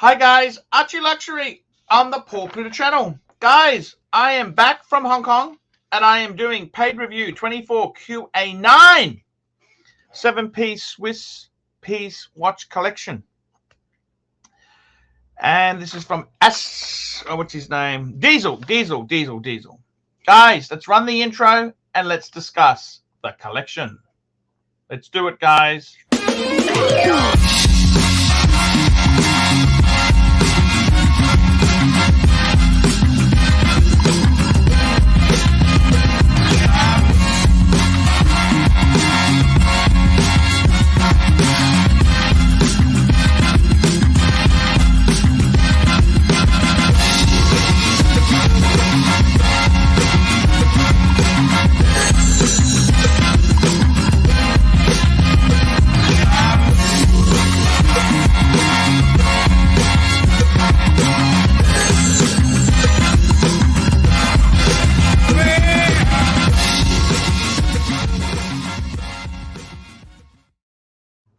Hi guys, ArchieLuxury on the Pluta channel. Guys, I am back from Hong Kong and I am doing paid review 24QA9 7-piece Swiss piece watch collection. And this is from what's his name? Diesel. Guys, let's run the intro and let's discuss the collection. Let's do it, guys.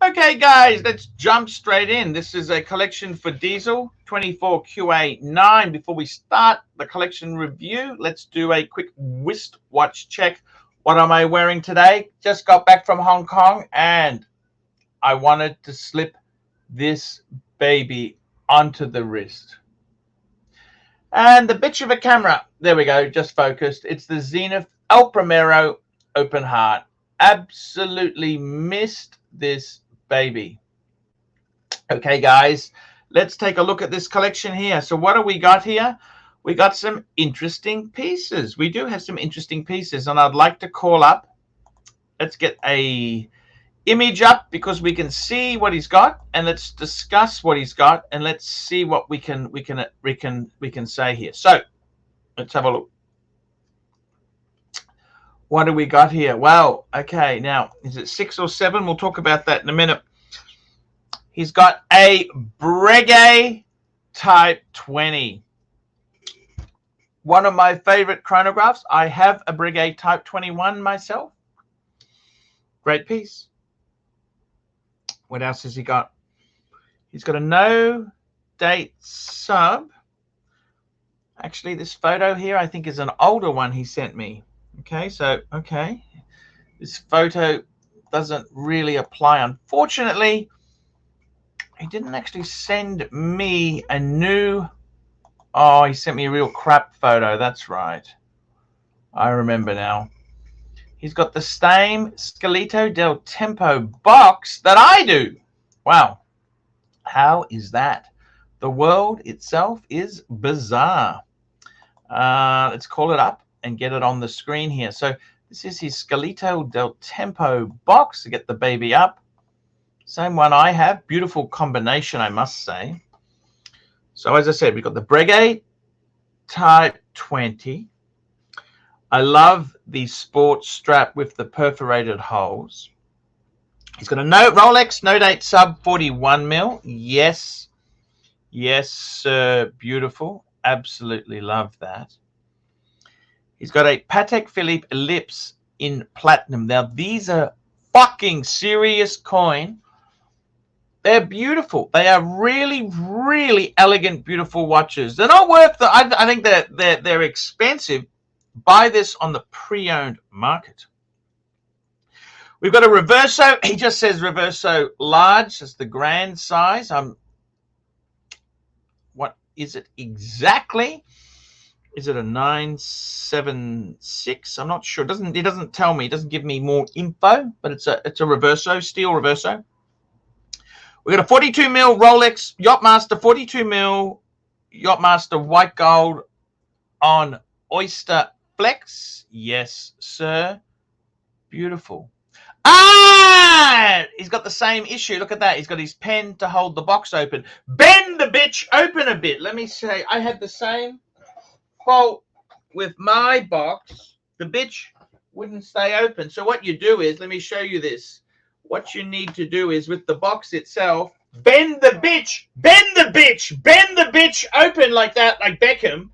Okay guys, let's jump straight in. This is a collection for Diesel 24QA9. Before we start the collection review, let's do a quick wrist watch check. What am I wearing today? Just got back from Hong Kong and I wanted to slip this baby onto the wrist. And the bitch of a camera, there we go, just focused. It's the Zenith El Primero Open Heart. Absolutely missed this baby. Okay guys, let's take a look at this collection here. So what do we got here? We got some interesting pieces. We do have some interesting pieces, and I'd like to call up, let's get a image up because we can see what he's got, and let's discuss what he's got, and let's see what we can say here. So let's have a look. What do we got here? Well, okay, now, is it 6 or 7? We'll talk about that in a minute. He's got a Breguet Type 20. One of my favorite chronographs. I have a Breguet Type 21 myself. Great piece. What else has he got? He's got a no-date sub. Actually, this photo here, I think, is an older one he sent me. Okay, so, okay, this photo doesn't really apply. Unfortunately, he didn't actually send me a new, oh, he sent me a real crap photo. That's right. I remember now. He's got the same Scalito del Tempo box that I do. Wow. How is that? The world itself is bizarre. Let's call it up and get it on the screen here. So this is his Scalito del Tempo box to get the baby up. Same one I have. Beautiful combination, I must say. So as I said, we've got the Breguet Type 20. I love the sports strap with the perforated holes. He's got a Rolex no-date sub 41 mil. Yes. Yes, sir. Beautiful. Absolutely love that. He's got a Patek Philippe Ellipse in platinum. Now, these are fucking serious coin. They're beautiful. They are really, really elegant, beautiful watches. They're not worth the... I think they're expensive. Buy this on the pre-owned market. We've got a Reverso. He just says Reverso large. That's the grand size. What is it exactly? Is it a 976? I'm not sure. It doesn't tell me. It doesn't give me more info, but it's a Reverso, steel Reverso. We got a 42 mil Rolex Yachtmaster, 42 mil Yachtmaster white gold on Oyster Flex. Yes, sir. Beautiful. Ah! He's got the same issue. Look at that. He's got his pen to hold the box open. Bend the bitch open a bit. Let me say, I had the same fault with my box. The bitch wouldn't stay open. So what you do is, let me show you this. What you need to do is, with the box itself, bend the bitch open like that, like Beckham,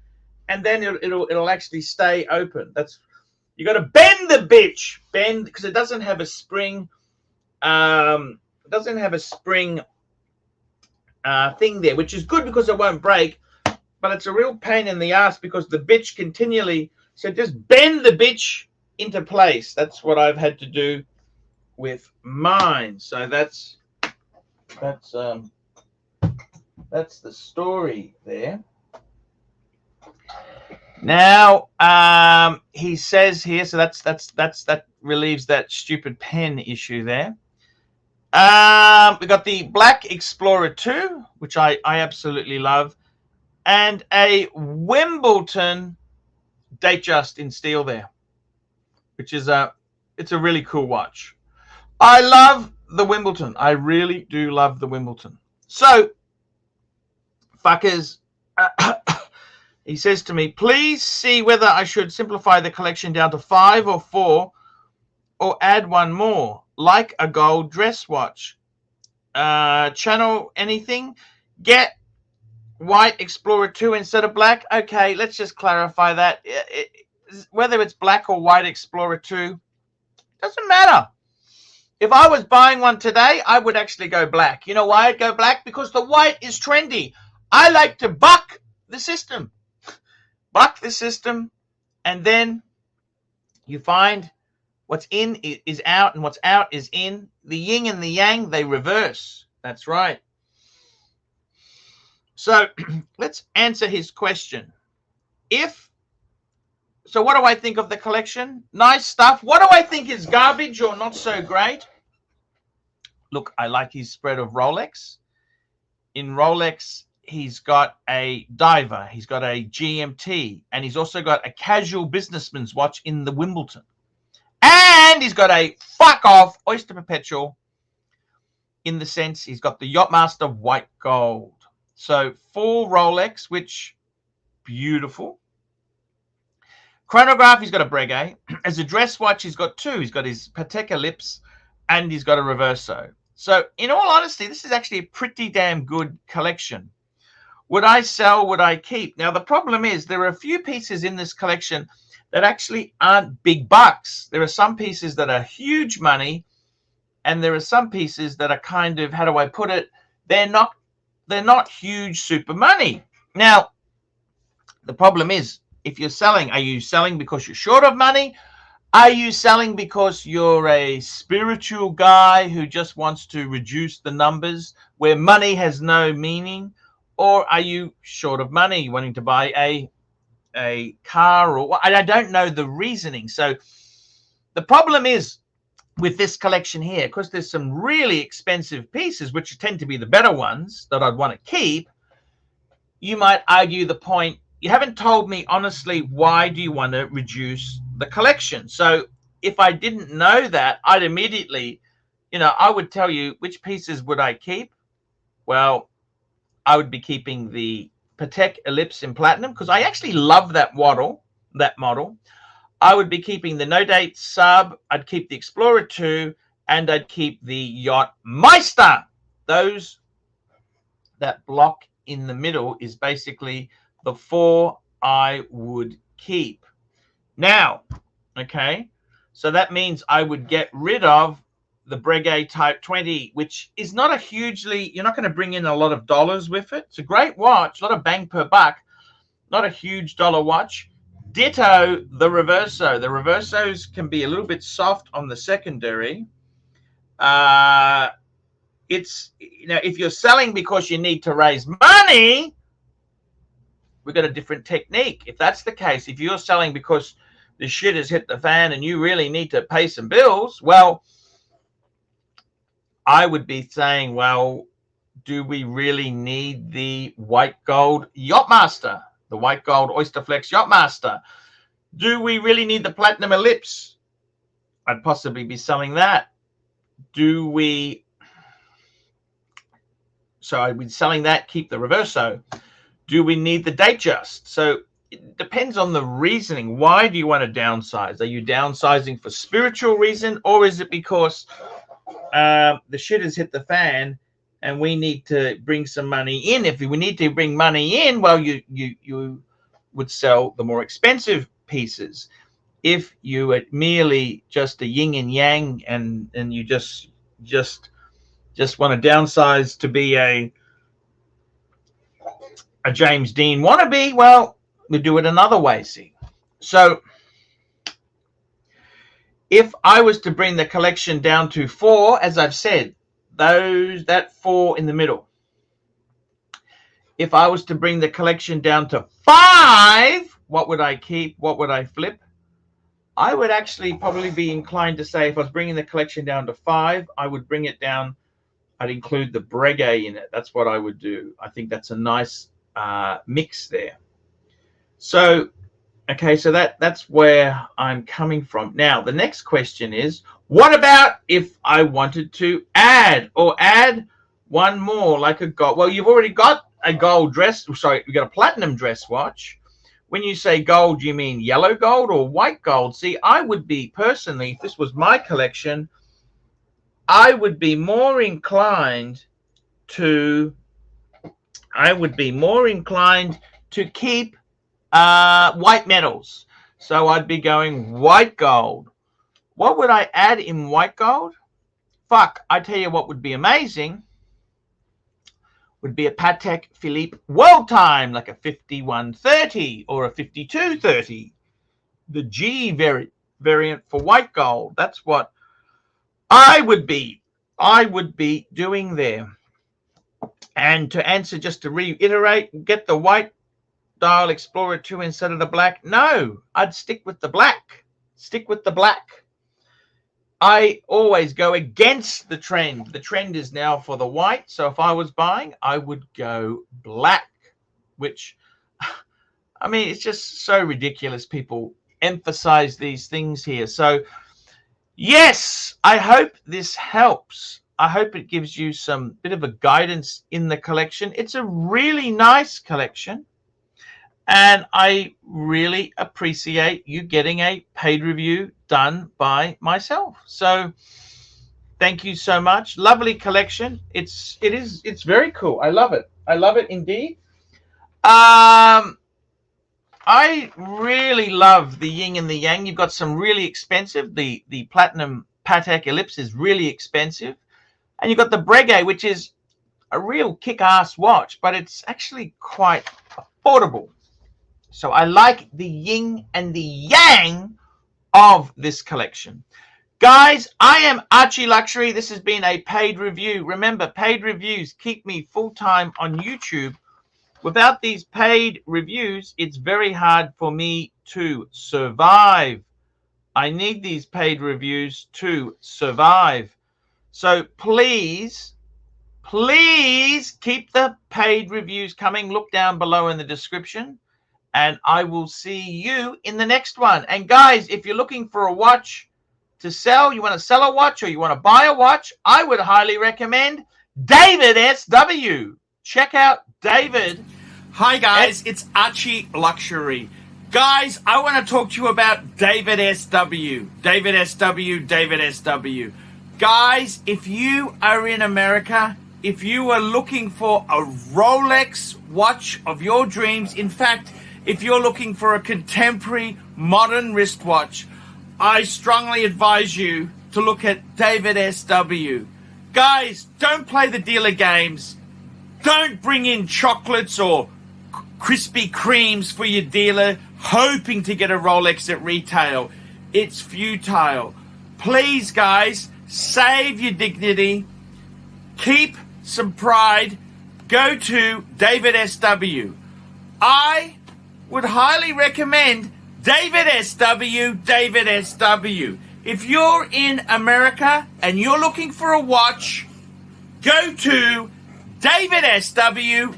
and then it'll actually stay open. That's, you got to bend the bitch, because it doesn't have a spring. It doesn't have a spring thing there, which is good because it won't break, but it's a real pain in the ass because the bitch continually, so just bend the bitch into place. That's what I've had to do with mine. So that's the story there. Now he says here, so that relieves that stupid pen issue there. We got the Black Explorer 2, which I absolutely love, and a Wimbledon Datejust in steel there, which is it's a really cool watch. I love the Wimbledon. I really do love the Wimbledon. So, fuckers, he says to me, please see whether I should simplify the collection down to 5 or 4 or add one more, like a gold dress watch. Channel anything? Get white Explorer 2 instead of black? Okay, let's just clarify that. Whether it's black or white Explorer 2, doesn't matter. If I was buying one today, I would actually go black. You know why I'd go black? Because the white is trendy. I like to buck the system. Buck the system, and then you find what's in is out and what's out is in. The yin and the yang, they reverse. That's right. So let's answer his question. So what do I think of the collection? Nice stuff. What do I think is garbage or not so great? Look, I like his spread of Rolex. In Rolex, he's got a diver, he's got a GMT, and he's also got a casual businessman's watch in the Wimbledon. And he's got a fuck off Oyster Perpetual, in the sense he's got the Yachtmaster white gold. So full Rolex, which beautiful. Chronograph, he's got a Breguet. As a dress watch, he's got 2. He's got his Patek Ellipse and he's got a Reverso. So in all honesty, this is actually a pretty damn good collection. Would I sell? Would I keep? Now, the problem is there are a few pieces in this collection that actually aren't big bucks. There are some pieces that are huge money, and there are some pieces that are kind of, how do I put it? They're not huge super money. Now, the problem is, if you're selling, are you selling because you're short of money? Are you selling because you're a spiritual guy who just wants to reduce the numbers where money has no meaning? Or are you short of money, wanting to buy a car? Or I don't know the reasoning. So the problem is with this collection here, because there's some really expensive pieces, which tend to be the better ones that I'd want to keep, you might argue the point, you haven't told me honestly, why do you want to reduce the collection? So if I didn't know that, I'd immediately, I would tell you which pieces would I keep. Well, I would be keeping the Patek Ellipse in platinum because I actually love that model. I would be keeping the No Date Sub. I'd keep the Explorer 2, and I'd keep the Yachtmeister. That block in the middle is basically the 4 I would keep. Now, okay, so that means I would get rid of the Breguet Type 20, which is not a hugely, you're not going to bring in a lot of dollars with it. It's a great watch, a lot of bang per buck, not a huge dollar watch. Ditto the Reverso. The Reversos can be a little bit soft on the secondary. It's, if you're selling because you need to raise money, we've got a different technique. If that's the case, if you're selling because the shit has hit the fan and you really need to pay some bills, well, I would be saying, well, do we really need the white gold Yachtmaster, the white gold Oysterflex Yachtmaster? Do we really need the Platinum Ellipse? I'd possibly be selling that. So I'd be selling that, keep the Reverso. Do we need the Datejust? So it depends on the reasoning. Why do you want to downsize? Are you downsizing for spiritual reason, or is it because the shit has hit the fan and we need to bring some money in? If we need to bring money in, well, you would sell the more expensive pieces. If you are merely just a yin and yang and you just want to downsize to be a a James Dean wannabe, well, we do it another way, see. So if I was to bring the collection down to 4, as I've said, that 4 in the middle. If I was to bring the collection down to 5, what would I keep? What would I flip? I would actually probably be inclined to say if I was bringing the collection down to 5, I would bring it down. I'd include the Breguet in it. That's what I would do. I think that's a nice mix there. So, okay, so that's where I'm coming from. Now, the next question is, what about if I wanted to add one more, like a gold? Well, you've already got a gold dress. Sorry, you got a platinum dress watch. When you say gold, you mean yellow gold or white gold? See, I would be personally, if this was my collection, I would be more inclined to keep white metals. So I'd be going white gold. What would I add in white gold? Fuck, I tell you what would be amazing. Would be a Patek Philippe World Time, like a 5130 or a 5230. The G variant for white gold. That's what I would be doing there. And to answer, just to reiterate, get the white dial Explorer 2 instead of the black. No, I'd stick with the black. Stick with the black. I always go against the trend. The trend is now for the white. So if I was buying, I would go black, which, I mean, it's just so ridiculous. People emphasize these things here. So yes, I hope this helps. I hope it gives you some bit of a guidance in the collection. It's a really nice collection. And I really appreciate you getting a paid review done by myself. So thank you so much. Lovely collection. It's very cool. I love it. I love it indeed. I really love the yin and the yang. You've got some really expensive. The platinum Patek Ellipse is really expensive. And you've got the Breguet, which is a real kick-ass watch, but it's actually quite affordable. So I like the yin and the yang of this collection. Guys, I am ArchieLuxury. This has been a paid review. Remember, paid reviews keep me full-time on YouTube. Without these paid reviews, it's very hard for me to survive. I need these paid reviews to survive. So please keep the paid reviews coming. Look down below in the description. And I will see you in the next one. And guys, if you're looking for a watch to sell, you want to sell a watch or you want to buy a watch, I would highly recommend David SW. Check out David. Hi guys, it's ArchieLuxury. Guys, I want to talk to you about David SW. David SW. Guys, if you are in America, if you are looking for a Rolex watch of your dreams, in fact, if you're looking for a contemporary modern wristwatch, I strongly advise you to look at David SW. Guys, don't play the dealer games. Don't bring in chocolates or Krispy Kremes for your dealer hoping to get a Rolex at retail. It's futile. Please, guys, save your dignity. Keep some pride. Go to David SW. I would highly recommend David SW. If you're in America and you're looking for a watch, go to David SW.